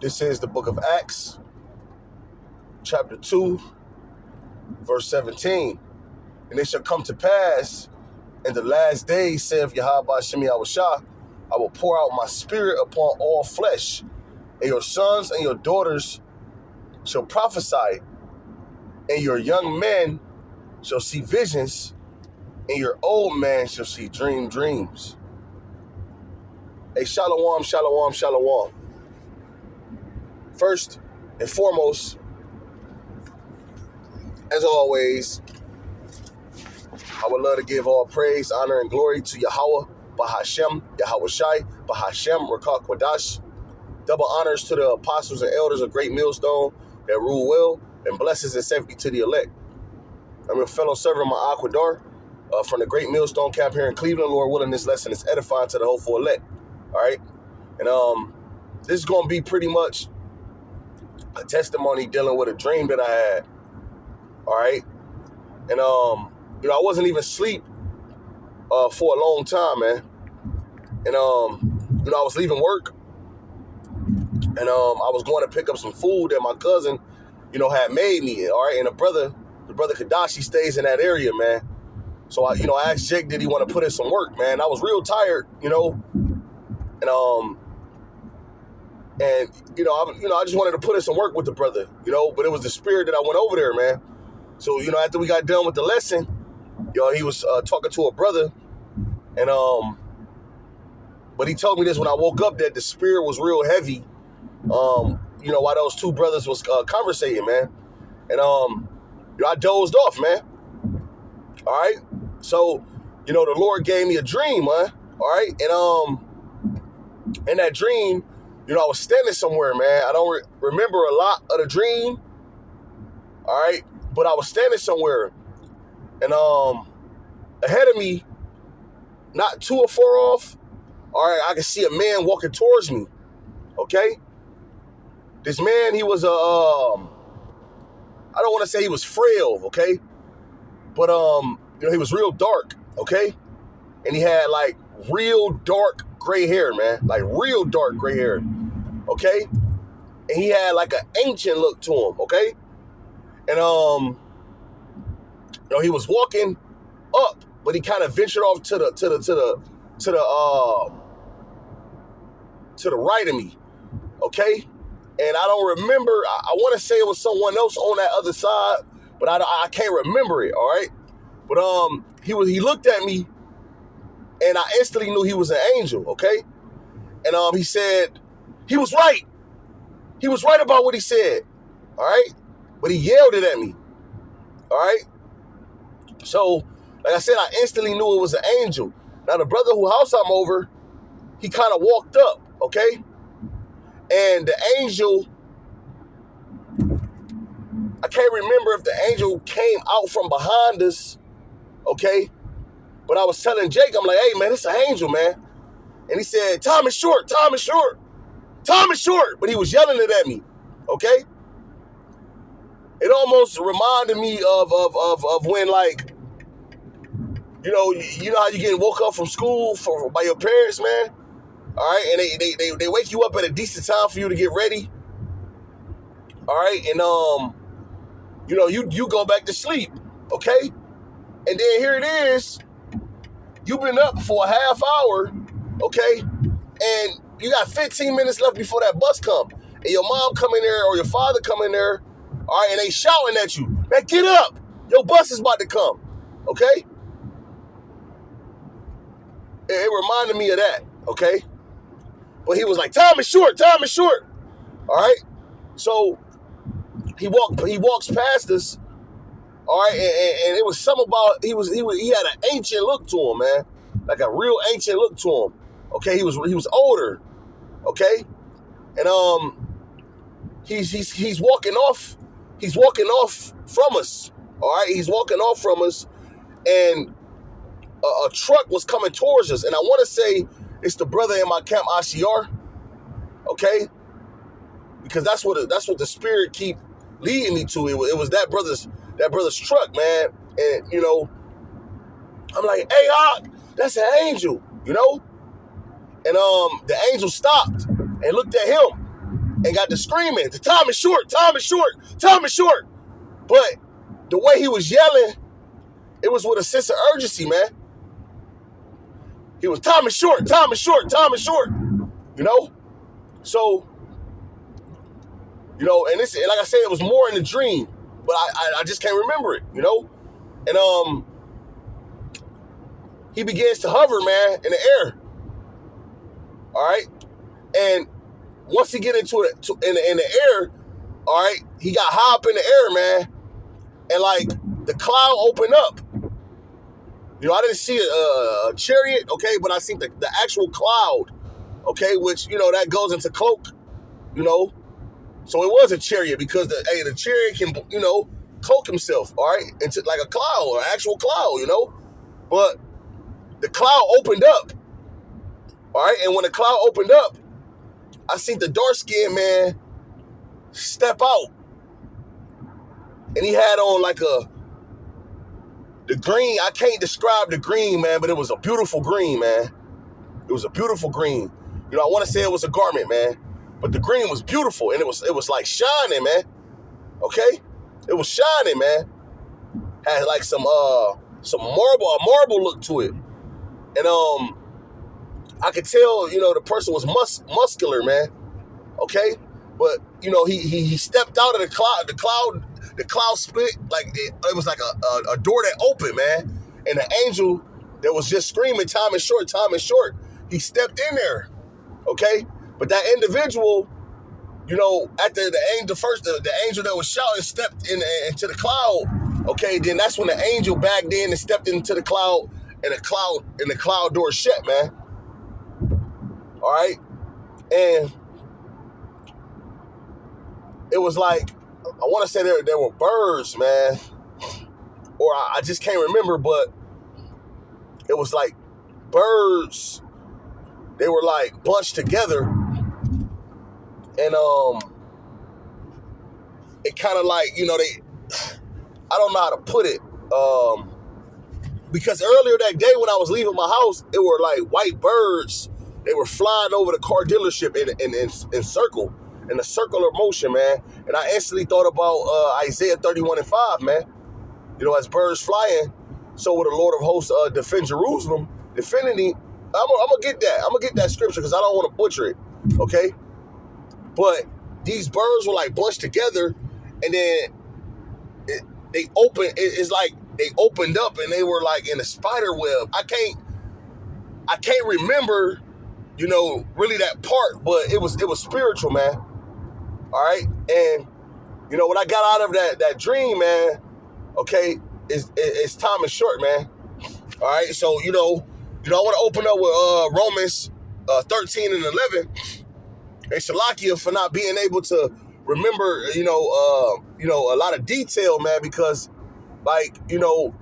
This is the book of Acts, chapter 2, verse 17. And it shall come to pass in the last days, saith Yahweh Shem Yahushua, I will pour out my spirit upon all flesh, and your sons and your daughters shall prophesy, and your young men shall see visions, and your old man shall see dreams. Hey, shalom, shalom, shalom. First and foremost, as always, I would love to give all praise, honor, and glory to Yahweh, Bahashem, Yahweh Shai, Bahashem, Rakak Wadash. Double honors to the apostles and elders of Great Millstone that rule well, and blessings and safety to the elect. I'm a fellow servant of my Aquadar from the Great Millstone camp here in Cleveland. Lord willing, this lesson is edifying to the whole for elect. All right? And this is going to be pretty much a testimony dealing with a dream that I had. All right? And, I wasn't even asleep for a long time, man. And, I was leaving work. And I was going to pick up some food that my cousin, had made me. All right? And the brother Kadashi stays in that area, man. So, I asked Jake, did he want to put in some work, man? I was real tired, And, I just wanted to put in some work with the brother, but it was the spirit that I went over there, man. So, after we got done with the lesson, he was talking to a brother, and, but he told me this when I woke up, that the spirit was real heavy, while those two brothers was conversating, man. And, I dozed off, man. All right. So, the Lord gave me a dream, man. All right. And, in that dream, I was standing somewhere, man. I don't remember a lot of the dream. All right. But I was standing somewhere. And ahead of me, not too far off, all right, I could see a man walking towards me. Okay. This man, he was I don't want to say he was frail, okay? But he was real dark, okay? And he had like real dark gray hair, man. Like real dark gray hair. Okay? And he had like an ancient look to him, okay? And he was walking up, but he kind of ventured off to the right of me, okay? And I don't remember, I want to say it was someone else on that other side, but I can't remember it, all right? But he looked at me, and I instantly knew he was an angel, okay? And he said, he was right. He was right about what he said, all right? But he yelled it at me, all right? So, like I said, I instantly knew it was an angel. Now, the brother whose house I'm over, he kind of walked up, okay? And the angel, I can't remember if the angel came out from behind us, okay? But I was telling Jake, I'm like, hey, man, it's an angel, man. And he said, time is short, time is short, time is short. But he was yelling it at me, okay? It almost reminded me of when, like, you know how you getting woke up from school by your parents, man? All right, and they wake you up at a decent time for you to get ready. All right, and you go back to sleep, okay? And then here it is, you've been up for a half hour, okay? And you got 15 minutes left before that bus come, and your mom come in there or your father come in there, all right, and they shouting at you, man, get up, your bus is about to come, okay? It reminded me of that, okay? But he was like, time is short, all right? So he walks past us, all right, and it was something about, he had an ancient look to him, man, like a real ancient look to him, okay? He was older, okay? And he's walking off from us, all right? He's walking off from us, and a truck was coming towards us, and I want to say it's the brother in my camp, Ashiar, okay? Because that's what the spirit keep leading me to. It was that brother's truck, man. And I'm like, hey, that's an angel, And the angel stopped and looked at him, and got to screaming, the time is short, time is short, time is short. But the way he was yelling, it was with a sense of urgency, man. He was, time is short, time is short, time is short. You know? So, you know, and like I said, it was more in the dream, but I just can't remember it, you know? And he begins to hover, man, in the air. All right? And once he get into it in the air, all right, he got high up in the air, man. And like the cloud opened up. You know, I didn't see a chariot, okay, but I seen the actual cloud, okay, which, you know, that goes into cloak, you know. So it was a chariot because the chariot can, you know, cloak himself, all right, into like a cloud or an actual cloud, you know. But the cloud opened up, all right, and when the cloud opened up, I seen the dark-skinned man step out. And he had on like the green, I can't describe the green, man, but it was a beautiful green, man. It was a beautiful green. You know, I want to say it was a garment, man, but the green was beautiful, and it was like shining, man. Okay? It was shining, man. Had like some marble, a marble look to it. And I could tell, you know, the person was muscular, man. Okay? But, you know, he stepped out of the cloud. The cloud split, like it was like a door that opened, man. And the angel that was just screaming, time is short, time is short. He stepped in there, okay? But that individual, you know, after the angel that was shouting stepped into the cloud, okay? Then that's when the angel backed in and stepped into the cloud, and the cloud door shut, man. All right? And it was like, I want to say there were birds, man, or I just can't remember, but it was like birds. They were like bunched together, and it kind of like, you know, I don't know how to put it, because earlier that day when I was leaving my house, it were like white birds. They were flying over the car dealership in a circular motion, man. And I instantly thought about Isaiah 31:5, man. You know, as birds flying, so will the Lord of hosts defend Jerusalem. Defending, I'm gonna get that. I'm gonna get that scripture because I don't want to butcher it, okay? But these birds were like bunched together, and then they opened. It's like they opened up, and they were like in a spider web. I can't remember, you know, really that part, but it was spiritual, man. All right, and you know, when I got out of that dream, man, okay, it's time is short, man. All right, so you know, I want to open up with Romans 13 and 11. And Shalakia for not being able to remember, you know, a lot of detail, man, because like, you know,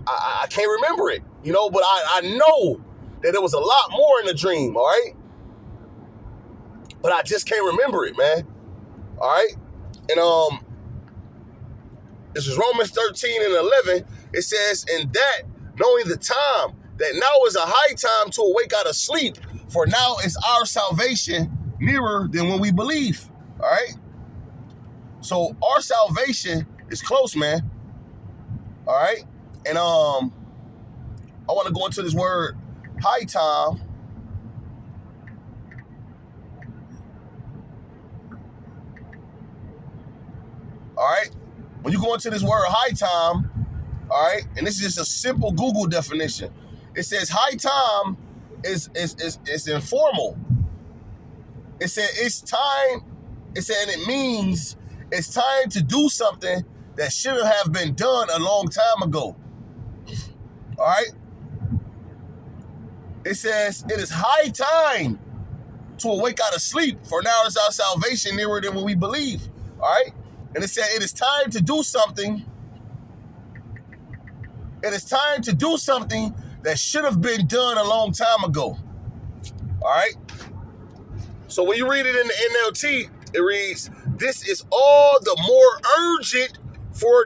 I can't remember it, you know, but I know that there was a lot more in the dream, all right, but I just can't remember it, man. All right, and this is Romans 13 and 11. It says, "And that, knowing the time, that now is a high time to awake out of sleep, for now is our salvation nearer than when we believe." All right, so our salvation is close, man. All right, and I want to go into this word, high time. All right, when you go into this word high time, all right, and this is just a simple Google definition. It says high time is informal. It said it's time. It said, and it means it's time to do something that should have been done a long time ago. All right. It says it is high time to awake out of sleep, for now is our salvation nearer than when we believe. All right. And it said it is time to do something. It is time to do something that should have been done a long time ago. All right. So when you read it in the NLT, it reads, "This is all the more urgent for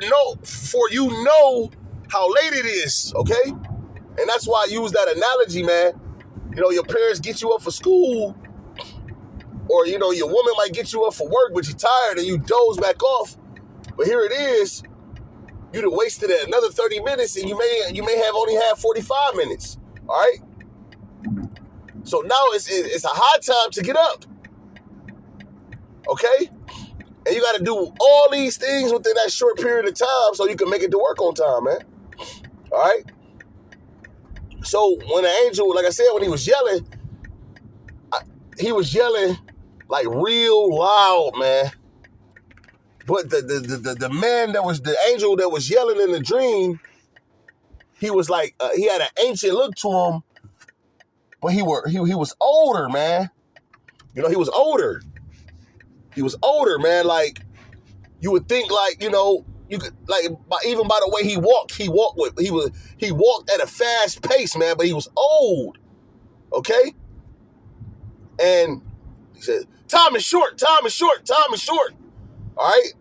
you know how late it is." Okay. And that's why I use that analogy, man. You know, your parents get you up for school, Or, you know, your woman might get you up for work, but you're tired and you doze back off. But here it is, you'd have wasted another 30 minutes and you may have only had 45 minutes. All right? So now it's a high time to get up. Okay? And you got to do all these things within that short period of time so you can make it to work on time, man. All right? So when the angel, like I said, when he was yelling like real loud, man. But the man that was the angel that was yelling in the dream, he was like, he had an ancient look to him, but he was older, man. You know, he was older. He was older, man. Like, you would think, like, you know, you could, like, even by the way he walked at a fast pace, man, but he was old. Okay? And he said, time is short. All right?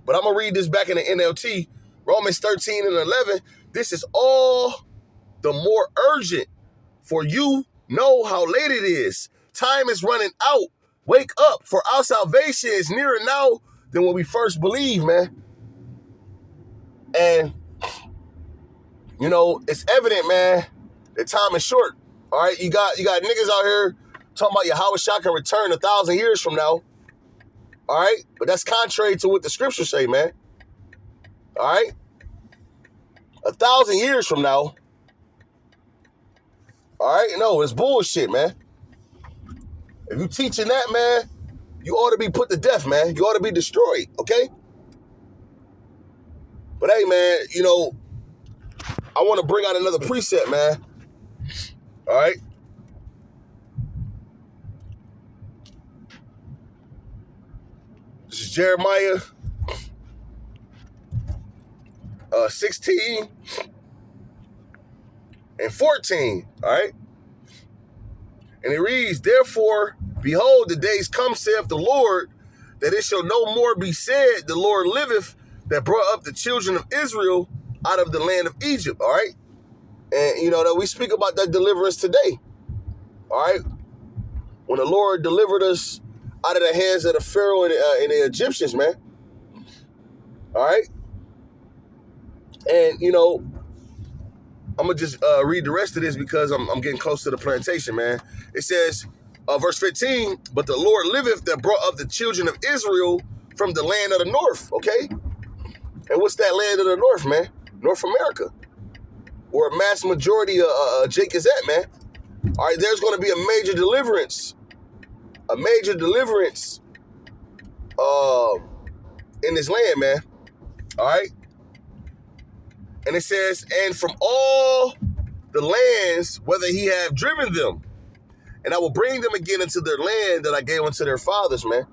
But I'm going to read this back in the NLT. Romans 13 and 11. This is all the more urgent, for you know how late it is. Time is running out. Wake up, for our salvation is nearer now than when we first believed, man. And, you know, it's evident, man, that time is short. All right, you got niggas out here talking about Yahushua can return 1,000 years from now. All right, but that's contrary to what the scriptures say, man. All right, 1,000 years from now. All right, no, it's bullshit, man. If you teaching that, man, you ought to be put to death, man. You ought to be destroyed, okay? But hey, man, you know, I want to bring out another precept, man. All right? This is Jeremiah 16 and 14, all right? And it reads, therefore, behold, the days come, saith the Lord, that it shall no more be said, the Lord liveth, that brought up the children of Israel out of the land of Egypt, all right? And, you know, that we speak about that deliverance today, all right? When the Lord delivered us out of the hands of the Pharaoh and the Egyptians, man, all right? And, you know, I'm going to just read the rest of this because I'm getting close to the plantation, man. It says, verse 15, but the Lord liveth that brought up the children of Israel from the land of the north, okay? And what's that land of the north, man? North America, where a mass majority of Jake is at, man. All right, there's going to be a major deliverance in this land, man. All right? And it says, and from all the lands, whether he have driven them, and I will bring them again into their land that I gave unto their fathers, man.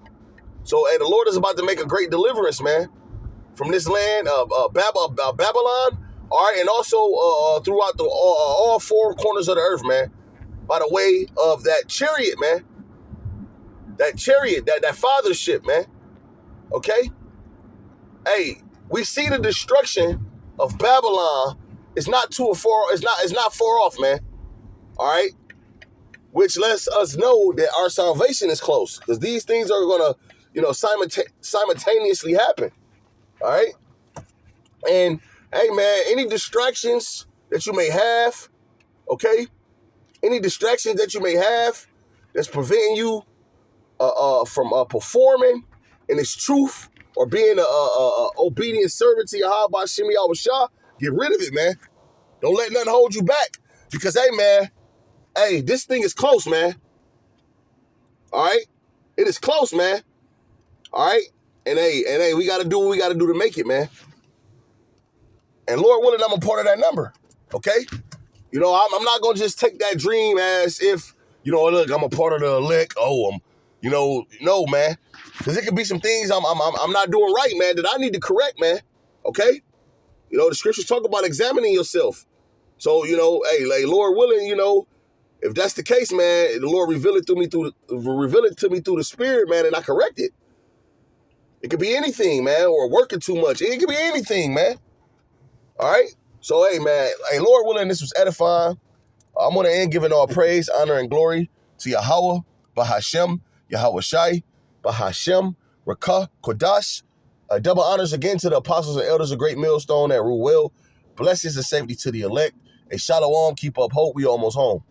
So, hey, the Lord is about to make a great deliverance, man, from this land of Babylon, all right, and also throughout all four corners of the earth, man, by the way of that chariot, man. That chariot, that fathership, man. Okay? Hey, we see the destruction of Babylon. It's not far off, man. All right? Which lets us know that our salvation is close. Because these things are gonna, you know, simultaneously happen. All right? And hey, man, any distractions that you may have, okay? Any distractions that you may have that's preventing you from performing in its truth or being a obedient servant to Yahweh Shemi Yahushua, get rid of it, man. Don't let nothing hold you back. Because, hey, man, hey, this thing is close, man. All right? It is close, man. All right? And hey, we got to do what we got to do to make it, man. And Lord willing, I'm a part of that number, okay? You know, I'm not going to just take that dream as if, you know, look, I'm a part of the elect. Oh, you know, no, man. Because it could be some things I'm not doing right, man, that I need to correct, man, okay? You know, the scriptures talk about examining yourself. So, you know, hey, like, Lord willing, you know, if that's the case, man, the Lord reveal it to me through the Spirit, man, and I correct it. It could be anything, man, or working too much. It could be anything, man. All right? So, hey, man, hey, Lord willing, this was edifying. I'm going to end giving all praise, honor, and glory to Yahweh, Bahashem, Yahweh Shai, Bahashem, Rakah, Kodash. Double honors again to the apostles and elders of Great Millstone that rule well. Blessings and safety to the elect. A shalom, keep up hope. We almost home.